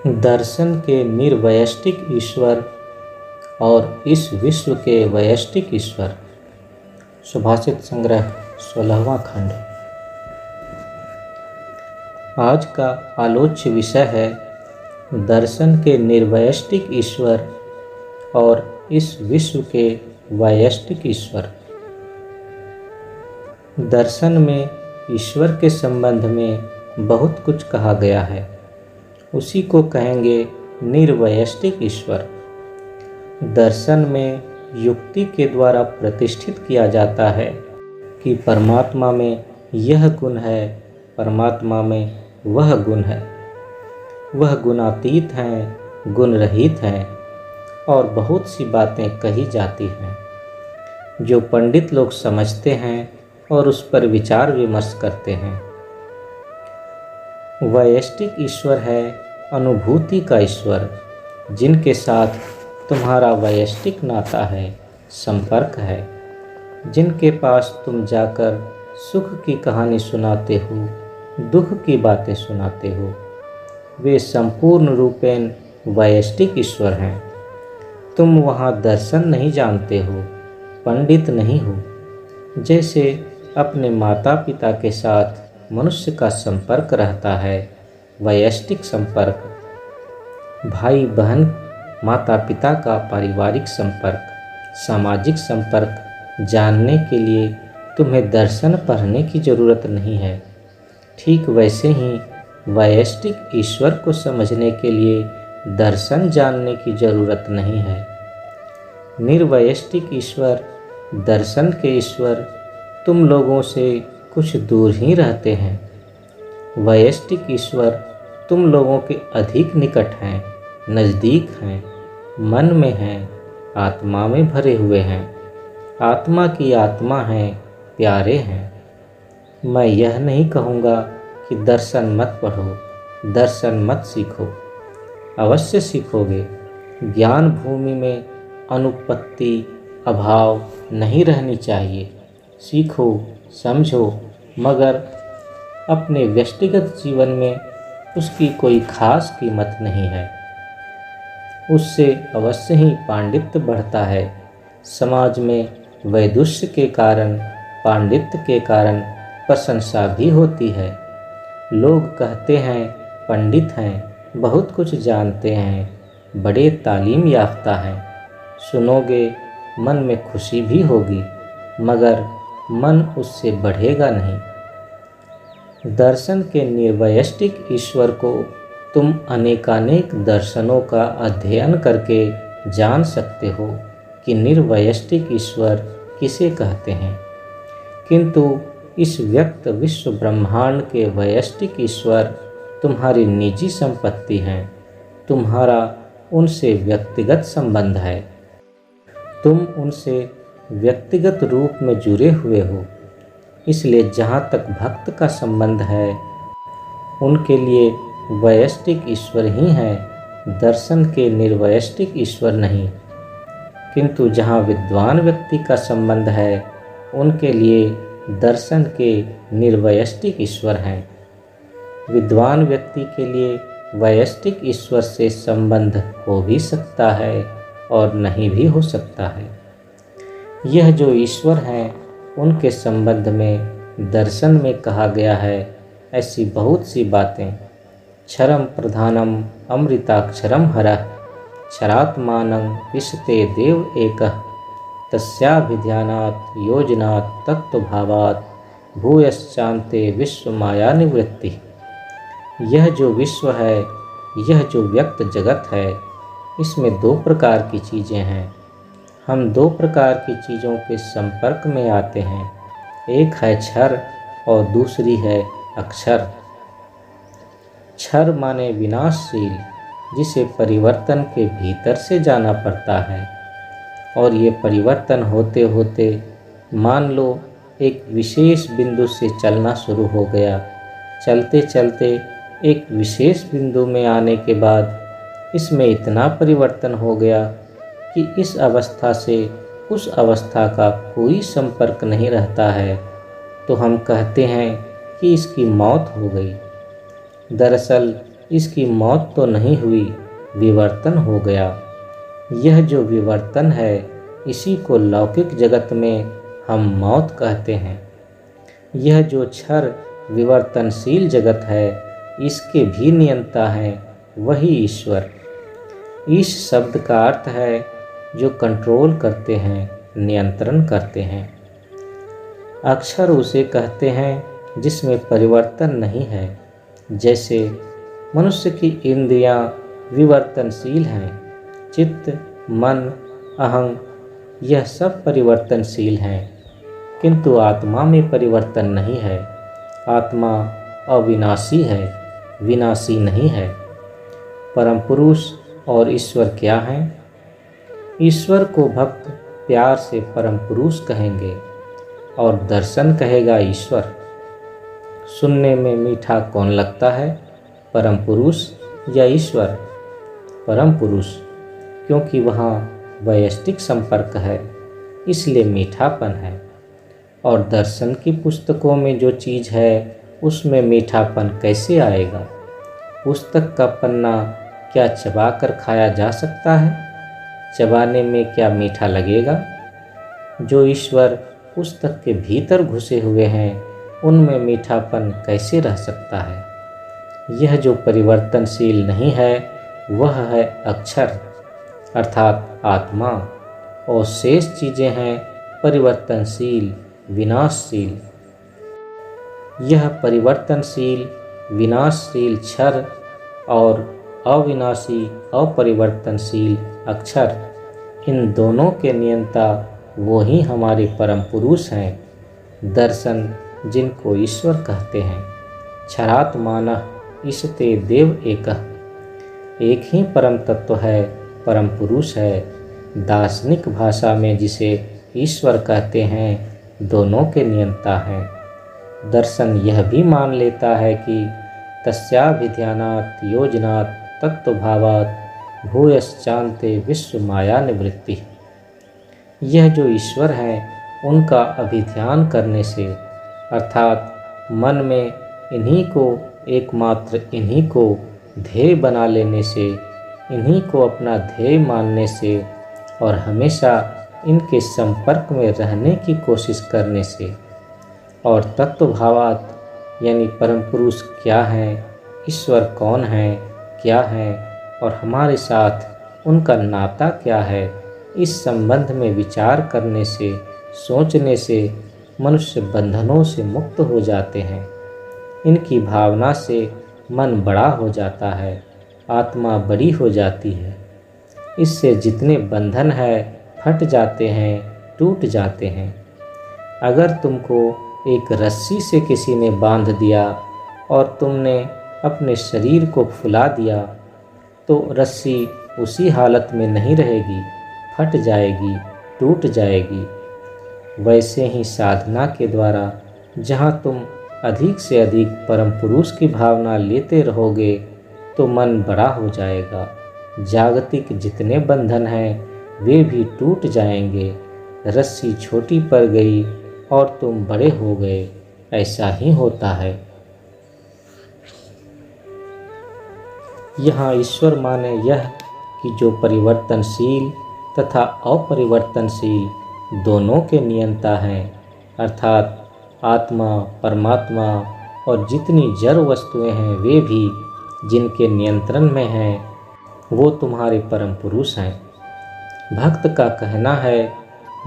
दर्शन के निर्वयष्टिक ईश्वर और इस विश्व के वयष्टिक ईश्वर। सुभाषित संग्रह 16वां खंड। आज का आलोच्य विषय है दर्शन के निर्वयष्टिक ईश्वर और इस विश्व के वयष्टिक ईश्वर। दर्शन में ईश्वर के संबंध में बहुत कुछ कहा गया है, उसी को कहेंगे निर्वयष्टिक ईश्वर। दर्शन में युक्ति के द्वारा प्रतिष्ठित किया जाता है कि परमात्मा में यह गुण है, परमात्मा में वह गुण है, वह गुणातीत हैं, गुण रहित हैं, और बहुत सी बातें कही जाती हैं जो पंडित लोग समझते हैं और उस पर विचार विमर्श करते हैं। वयष्टिक ईश्वर है अनुभूति का ईश्वर, जिनके साथ तुम्हारा वयष्टिक नाता है, संपर्क है, जिनके पास तुम जाकर सुख की कहानी सुनाते हो, दुख की बातें सुनाते हो, वे संपूर्ण रूपेण वयष्टिक ईश्वर हैं। तुम वहाँ दर्शन नहीं जानते हो, पंडित नहीं हो। जैसे अपने माता पिता के साथ मनुष्य का संपर्क रहता है, वयष्टिक संपर्क, भाई बहन माता पिता का पारिवारिक संपर्क, सामाजिक संपर्क जानने के लिए तुम्हें दर्शन पढ़ने की जरूरत नहीं है। ठीक वैसे ही वयष्टिक ईश्वर को समझने के लिए दर्शन जानने की जरूरत नहीं है। निर्वयष्टिक ईश्वर, दर्शन के ईश्वर तुम लोगों से कुछ दूर ही रहते हैं। वयष्टिक ईश्वर तुम लोगों के अधिक निकट हैं, नज़दीक हैं, मन में हैं, आत्मा में भरे हुए हैं, आत्मा की आत्मा हैं, प्यारे हैं। मैं यह नहीं कहूँगा कि दर्शन मत पढ़ो, दर्शन मत सीखो, अवश्य सीखोगे। ज्ञान भूमि में अनुपत्ति अभाव नहीं रहनी चाहिए। सीखो, समझो, मगर अपने व्यक्तिगत जीवन में उसकी कोई खास कीमत नहीं है। उससे अवश्य ही पांडित्य बढ़ता है। समाज में वैदुष्य के कारण, पांडित्य के कारण प्रशंसा भी होती है। लोग कहते हैं पंडित हैं, बहुत कुछ जानते हैं, बड़े तालीम याफ्ता हैं। सुनोगे, मन में खुशी भी होगी, मगर मन उससे बढ़ेगा नहीं। दर्शन के निर्वयष्टिक ईश्वर को तुम अनेकानेक दर्शनों का अध्ययन करके जान सकते हो कि निर्वयष्टिक ईश्वर किसे कहते हैं, किंतु इस व्यक्त विश्व ब्रह्मांड के वयष्टिक ईश्वर तुम्हारी निजी संपत्ति हैं, तुम्हारा उनसे व्यक्तिगत संबंध है। तुम उनसे व्यक्तिगत रूप में जुड़े हुए हो, इसलिए जहाँ तक भक्त का संबंध है उनके लिए वयष्टिक ईश्वर ही हैं, दर्शन के निर्वयष्टिक ईश्वर नहीं। किंतु जहाँ विद्वान व्यक्ति का संबंध है उनके लिए दर्शन के निर्वयष्टिक ईश्वर हैं। विद्वान व्यक्ति के लिए वयष्टिक ईश्वर से संबंध हो भी सकता है और नहीं भी हो सकता है। यह जो ईश्वर हैं उनके संबंध में दर्शन में कहा गया है ऐसी बहुत सी बातें। क्षरम प्रधानम अमृताक्षरम हरः क्षरात्मानं विशते देव एकः तस्याभिध्यानात् योजनात् तत्वभावात् भूयश्चान्ते विश्व माया निवृत्ति। यह जो विश्व है, यह जो व्यक्त जगत है, इसमें दो प्रकार की चीज़ें हैं। हम दो प्रकार की चीज़ों के संपर्क में आते हैं, एक है क्षर और दूसरी है अक्षर। क्षर माने विनाशशील, जिसे परिवर्तन के भीतर से जाना पड़ता है, और ये परिवर्तन होते होते मान लो एक विशेष बिंदु से चलना शुरू हो गया। चलते चलते एक विशेष बिंदु में आने के बाद इसमें इतना परिवर्तन हो गया कि इस अवस्था से उस अवस्था का कोई संपर्क नहीं रहता है, तो हम कहते हैं कि इसकी मौत हो गई। दरअसल इसकी मौत तो नहीं हुई, विवर्तन हो गया। यह जो विवर्तन है, इसी को लौकिक जगत में हम मौत कहते हैं। यह जो क्षर विवर्तनशील जगत है, इसके भी नियंता है वही ईश्वर। ईश शब्द का अर्थ है जो कंट्रोल करते हैं, नियंत्रण करते हैं। अक्षर उसे कहते हैं जिसमें परिवर्तन नहीं है। जैसे मनुष्य की इंद्रियां विवर्तनशील हैं, चित्त, मन, अहं, यह सब परिवर्तनशील हैं, किंतु आत्मा में परिवर्तन नहीं है। आत्मा अविनाशी है, विनाशी नहीं है। परम पुरुष और ईश्वर क्या हैं? ईश्वर को भक्त प्यार से परम पुरुष कहेंगे और दर्शन कहेगा ईश्वर। सुनने में मीठा कौन लगता है, परम पुरुष या ईश्वर? परम पुरुष, क्योंकि वहाँ वैयक्तिक संपर्क है, इसलिए मीठापन है। और दर्शन की पुस्तकों में जो चीज़ है, उसमें मीठापन कैसे आएगा? पुस्तक का पन्ना क्या चबा कर खाया जा सकता है? चबाने में क्या मीठा लगेगा? जो ईश्वर पुस्तक के भीतर घुसे हुए हैं, उनमें मीठापन कैसे रह सकता है? यह जो परिवर्तनशील नहीं है, वह है अक्षर अर्थात आत्मा, और शेष चीज़ें हैं परिवर्तनशील, विनाशशील। यह परिवर्तनशील, विनाशशील क्षर और अविनाशी, अपरिवर्तनशील अक्षर, इन दोनों के नियंता वो ही हमारे परम पुरुष हैं। दर्शन जिनको ईश्वर कहते हैं। क्षरात्मानः ईशते देव एकः, एक ही परम तत्व है, परम पुरुष है। दार्शनिक भाषा में जिसे ईश्वर कहते हैं, दोनों के नियंता हैं। दर्शन यह भी मान लेता है कि तस्याभिध्यानात् योजनात् तत्वभावात् भूयश्चान्ते विश्व माया निवृत्ति। यह जो ईश्वर हैं, उनका अभिध्यान करने से, अर्थात मन में इन्हीं को एकमात्र, इन्हीं को ध्येय बना लेने से, इन्हीं को अपना ध्येय मानने से और हमेशा इनके संपर्क में रहने की कोशिश करने से, और तत्वभावात् यानी परम पुरुष क्या हैं, ईश्वर कौन है, क्या है और हमारे साथ उनका नाता क्या है, इस संबंध में विचार करने से, सोचने से मनुष्य बंधनों से मुक्त हो जाते हैं। इनकी भावना से मन बड़ा हो जाता है, आत्मा बड़ी हो जाती है। इससे जितने बंधन है फट जाते हैं, टूट जाते हैं। अगर तुमको एक रस्सी से किसी ने बांध दिया और तुमने अपने शरीर को फुला दिया, तो रस्सी उसी हालत में नहीं रहेगी, फट जाएगी, टूट जाएगी। वैसे ही साधना के द्वारा जहाँ तुम अधिक से अधिक परम पुरुष की भावना लेते रहोगे, तो मन बड़ा हो जाएगा। जागतिक जितने बंधन हैं वे भी टूट जाएंगे। रस्सी छोटी पड़ गई और तुम बड़े हो गए, ऐसा ही होता है। यहाँ ईश्वर माने यह कि जो परिवर्तनशील तथा अपरिवर्तनशील दोनों के नियंता हैं, अर्थात आत्मा, परमात्मा और जितनी जड़ वस्तुएं हैं वे भी जिनके नियंत्रण में हैं, वो तुम्हारे परम पुरुष हैं। भक्त का कहना है,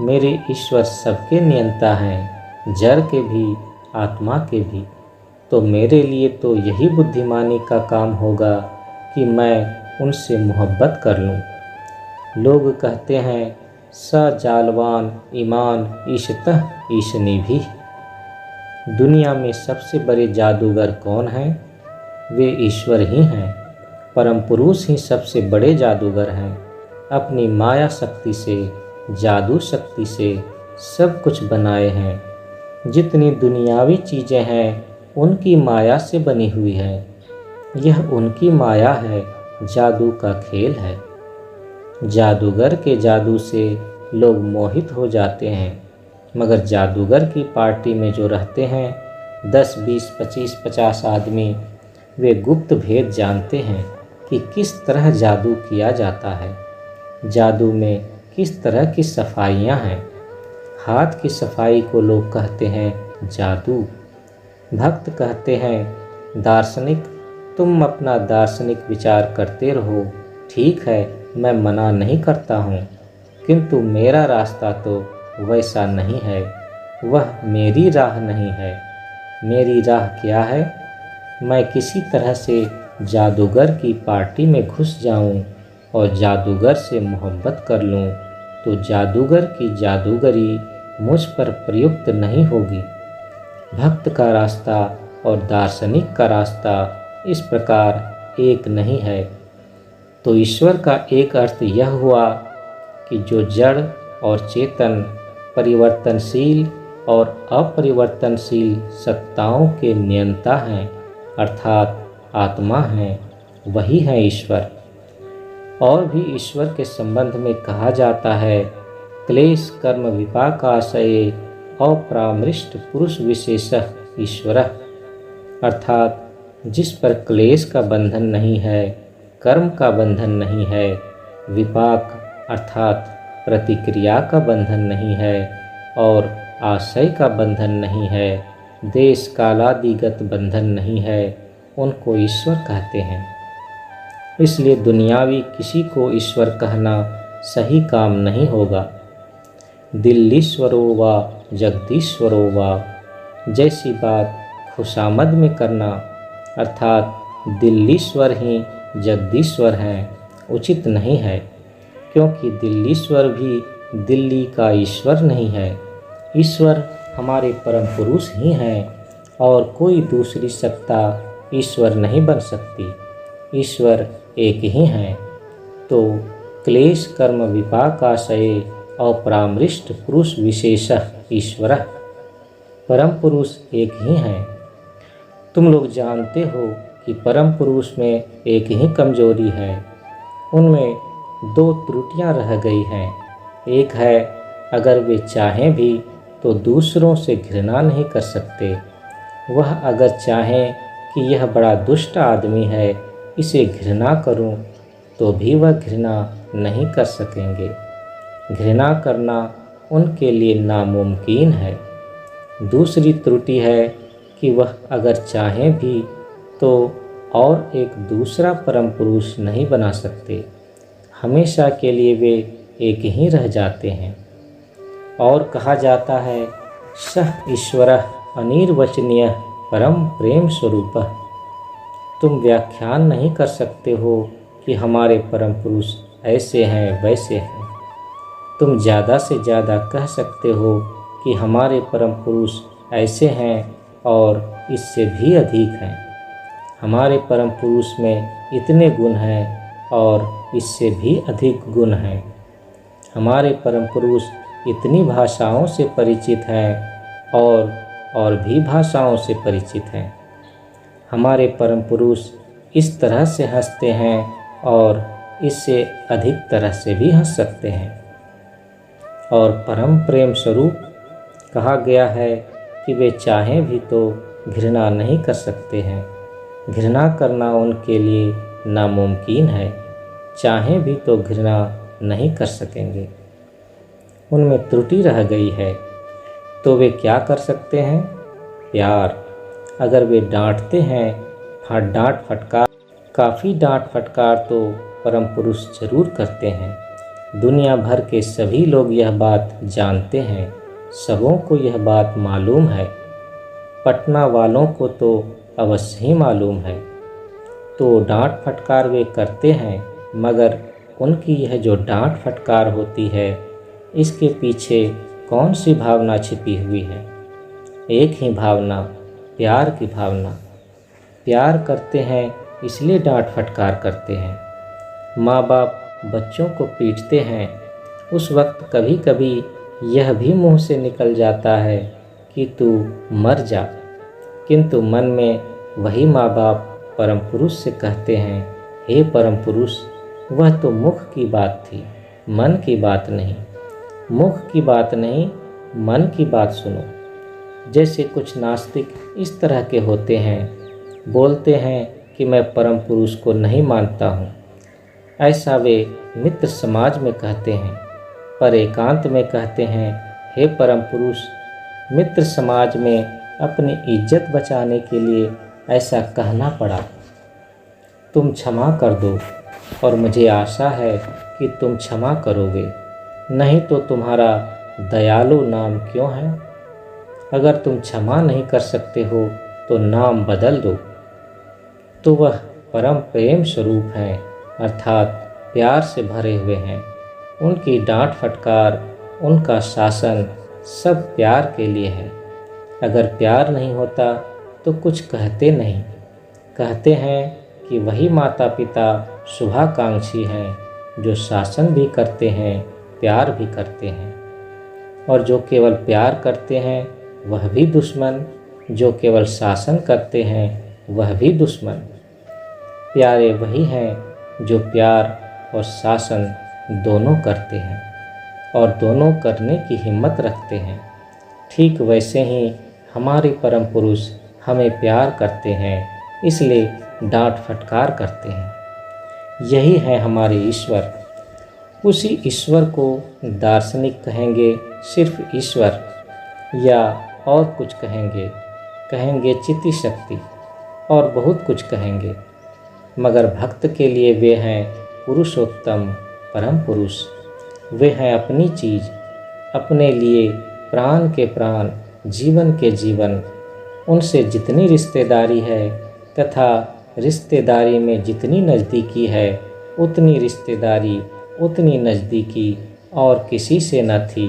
मेरे ईश्वर सबके नियंता हैं, जड़ के भी, आत्मा के भी। तो मेरे लिए तो यही बुद्धिमानी का काम होगा कि मैं उनसे मोहब्बत कर लूं। लोग कहते हैं, स जालवान ईमान ईशतः ईशनी भी। दुनिया में सबसे बड़े जादूगर कौन हैं? वे ईश्वर ही हैं। परम पुरुष ही सबसे बड़े जादूगर हैं। अपनी माया शक्ति से, जादू शक्ति से सब कुछ बनाए हैं। जितनी दुनियावी चीज़ें हैं उनकी माया से बनी हुई है। यह उनकी माया है, जादू का खेल है। जादूगर के जादू से लोग मोहित हो जाते हैं, मगर जादूगर की पार्टी में जो रहते हैं 10, 20, 25, 50 आदमी, वे गुप्त भेद जानते हैं कि किस तरह जादू किया जाता है। जादू में किस तरह की सफाइयाँ हैं। हाथ की सफाई को लोग कहते हैं जादू। भक्त कहते हैं दार्शनिक, तुम अपना दार्शनिक विचार करते रहो, ठीक है, मैं मना नहीं करता हूँ, किंतु मेरा रास्ता तो वैसा नहीं है, वह मेरी राह नहीं है। मेरी राह क्या है? मैं किसी तरह से जादूगर की पार्टी में घुस जाऊं और जादूगर से मोहब्बत कर लूं, तो जादूगर की जादूगरी मुझ पर प्रयुक्त नहीं होगी। भक्त का रास्ता और दार्शनिक का रास्ता इस प्रकार एक नहीं है। तो ईश्वर का एक अर्थ यह हुआ कि जो जड़ और चेतन, परिवर्तनशील और अपरिवर्तनशील सत्ताओं के नियंता हैं, अर्थात आत्मा हैं, वही है ईश्वर। और भी ईश्वर के संबंध में कहा जाता है, क्लेश कर्म विपाकाशये अपरामृष्ट पुरुष विशेषः ईश्वरः, अर्थात जिस पर क्लेश का बंधन नहीं है, कर्म का बंधन नहीं है, विपाक अर्थात प्रतिक्रिया का बंधन नहीं है और आशय का बंधन नहीं है, देश कालादिगत बंधन नहीं है, उनको ईश्वर कहते हैं। इसलिए दुनियावी किसी को ईश्वर कहना सही काम नहीं होगा। दिल्लीश्वरो वा जगदीश्वरो वा जैसी बात खुशामद में करना, अर्थात दिल्लीश्वर ही जगदीश्वर हैं, उचित नहीं है, क्योंकि दिल्लीश्वर भी दिल्ली का ईश्वर नहीं है। ईश्वर हमारे परम पुरुष ही हैं और कोई दूसरी सत्ता ईश्वर नहीं बन सकती। ईश्वर एक ही हैं। तो क्लेश कर्म विपाकाशये अपरामृष्ट पुरुष विशेषः ईश्वरः, परम पुरुष एक ही हैं। तुम लोग जानते हो कि परम पुरुष में एक ही कमजोरी है, उनमें दो त्रुटियां रह गई हैं। एक है, अगर वे चाहें भी तो दूसरों से घृणा नहीं कर सकते। वह अगर चाहें कि यह बड़ा दुष्ट आदमी है, इसे घृणा करूं, तो भी वह घृणा नहीं कर सकेंगे। घृणा करना उनके लिए नामुमकिन है। दूसरी त्रुटि है कि वह अगर चाहें भी तो और एक दूसरा परम पुरुष नहीं बना सकते। हमेशा के लिए वे एक ही रह जाते हैं। और कहा जाता है, सः ईश्वरः अनिर्वचनीयः परम प्रेम स्वरूपः। तुम व्याख्यान नहीं कर सकते हो कि हमारे परम पुरुष ऐसे हैं वैसे हैं। तुम ज़्यादा से ज़्यादा कह सकते हो कि हमारे परम पुरुष ऐसे हैं और इससे भी अधिक हैं। हमारे परम पुरुष में इतने गुण हैं और इससे भी अधिक गुण हैं। हमारे परम पुरुष इतनी भाषाओं से परिचित हैं और भी भाषाओं से परिचित हैं। हमारे परम पुरुष इस तरह से हंसते हैं और इससे अधिक तरह से भी हंस सकते हैं। और परम प्रेम स्वरूप कहा गया है कि वे चाहें भी तो घृणा नहीं कर सकते हैं। घृणा करना उनके लिए नामुमकिन है, चाहें भी तो घृणा नहीं कर सकेंगे। उनमें त्रुटि रह गई है, तो वे क्या कर सकते हैं? प्यार। अगर वे डांटते हैं, डांट फटकार, काफ़ी डांट फटकार तो परम पुरुष जरूर करते हैं। दुनिया भर के सभी लोग यह बात जानते हैं, सबों को यह बात मालूम है। पटना वालों को तो अवश्य ही मालूम है। तो डांट फटकार वे करते हैं, मगर उनकी यह जो डांट फटकार होती है, इसके पीछे कौन सी भावना छिपी हुई है? एक ही भावना, प्यार की भावना। प्यार करते हैं इसलिए डांट फटकार करते हैं। माँ बाप बच्चों को पीटते हैं, उस वक्त कभी कभी यह भी मुंह से निकल जाता है कि तू मर जा, किंतु मन में वही माँ बाप परम पुरुष से कहते हैं, हे परम पुरुष, वह तो मुख की बात थी, मन की बात नहीं। मुख की बात नहीं, मन की बात सुनो। जैसे कुछ नास्तिक इस तरह के होते हैं, बोलते हैं कि मैं परम पुरुष को नहीं मानता हूँ। ऐसा वे मित्र समाज में कहते हैं, पर एकांत में कहते हैं, हे परम पुरुष, मित्र समाज में अपनी इज्जत बचाने के लिए ऐसा कहना पड़ा। तुम क्षमा कर दो और मुझे आशा है कि तुम क्षमा करोगे, नहीं तो तुम्हारा दयालु नाम क्यों है? अगर तुम क्षमा नहीं कर सकते हो तो नाम बदल दो। तो वह परम प्रेम स्वरूप हैं, अर्थात प्यार से भरे हुए हैं। उनकी डांट फटकार, उनका शासन सब प्यार के लिए है। अगर प्यार नहीं होता तो कुछ कहते नहीं। कहते हैं कि वही माता पिता शुभाकांक्षी हैं जो शासन भी करते हैं, प्यार भी करते हैं। और जो केवल प्यार करते हैं वह भी दुश्मन, जो केवल शासन करते हैं वह भी दुश्मन। प्यारे वही हैं जो प्यार और शासन दोनों करते हैं और दोनों करने की हिम्मत रखते हैं। ठीक वैसे ही हमारे परम पुरुष हमें प्यार करते हैं, इसलिए डांट फटकार करते हैं। यही है हमारे ईश्वर। उसी ईश्वर को दार्शनिक कहेंगे सिर्फ ईश्वर, या और कुछ कहेंगे चित्ती शक्ति, और बहुत कुछ कहेंगे, मगर भक्त के लिए वे हैं पुरुषोत्तम परम पुरुष। वे हैं अपनी चीज़, अपने लिए प्राण के प्राण, जीवन के जीवन। उनसे जितनी रिश्तेदारी है तथा रिश्तेदारी में जितनी नज़दीकी है, उतनी रिश्तेदारी, उतनी नज़दीकी और किसी से न थी,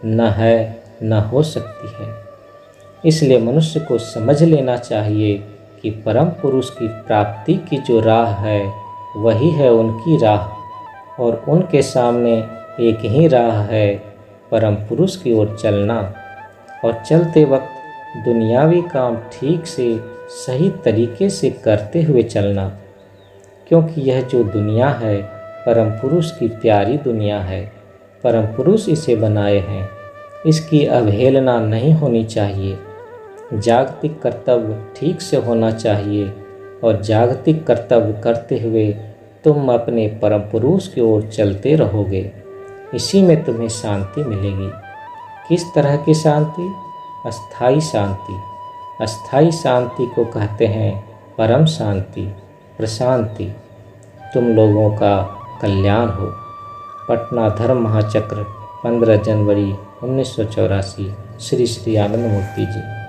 न है, न हो सकती है। इसलिए मनुष्य को समझ लेना चाहिए कि परम पुरुष की प्राप्ति की जो राह है वही है उनकी राह, और उनके सामने एक ही राह है, परम पुरुष की ओर चलना। और चलते वक्त दुनियावी काम ठीक से सही तरीके से करते हुए चलना, क्योंकि यह जो दुनिया है परम पुरुष की प्यारी दुनिया है। परम पुरुष इसे बनाए हैं, इसकी अवहेलना नहीं होनी चाहिए। जागतिक कर्तव्य ठीक से होना चाहिए, और जागतिक कर्तव्य करते हुए तुम अपने परम पुरुष की ओर चलते रहोगे। इसी में तुम्हें शांति मिलेगी। किस तरह की शांति? अस्थाई शांति। अस्थाई शांति को कहते हैं परम शांति, प्रशांति। तुम लोगों का कल्याण हो। पटना धर्म महाचक्र, 15 जनवरी 1984। श्री श्री आनंद मूर्ति जी।